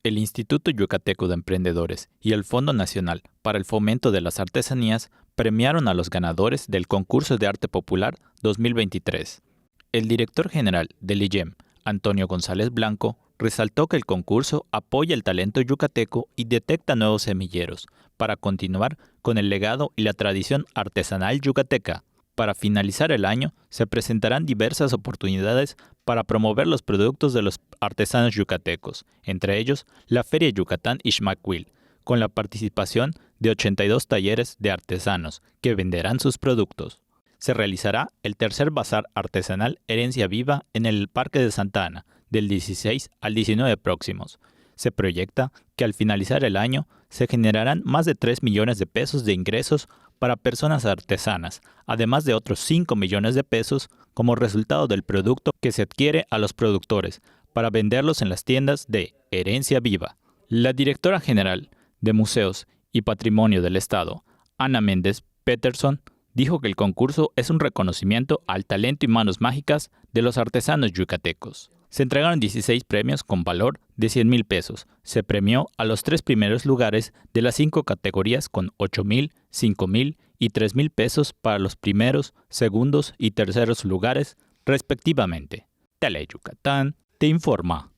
El Instituto Yucateco de Emprendedores y el Fondo Nacional para el Fomento de las Artesanías premiaron a los ganadores del Concurso de Arte Popular 2023. El director general del IYEM, Antonio González Blanco, resaltó que el concurso apoya el talento yucateco y detecta nuevos semilleros para continuar con el legado y la tradición artesanal yucateca. Para finalizar el año, se presentarán diversas oportunidades para promover los productos de los artesanos yucatecos, entre ellos la Feria Yucatán Ixmaquil, con la participación de 82 talleres de artesanos que venderán sus productos. Se realizará el tercer bazar artesanal Herencia Viva en el Parque de Santa Ana, del 16 al 19 próximos. Se proyecta que al finalizar el año se generarán más de 3 millones de pesos de ingresos para personas artesanas, además de otros 5 millones de pesos como resultado del producto que se adquiere a los productores para venderlos en las tiendas de Herencia Viva. La directora general de Museos y Patrimonio del Estado, Ana Méndez Peterson, dijo que el concurso es un reconocimiento al talento y manos mágicas de los artesanos yucatecos. Se entregaron 16 premios con valor de 100,000 pesos. Se premió a los 3 primeros lugares de las 5 categorías con 8,000, 5,000 y 3,000 pesos para los primeros, segundos y terceros lugares, respectivamente. Tele Yucatán te informa.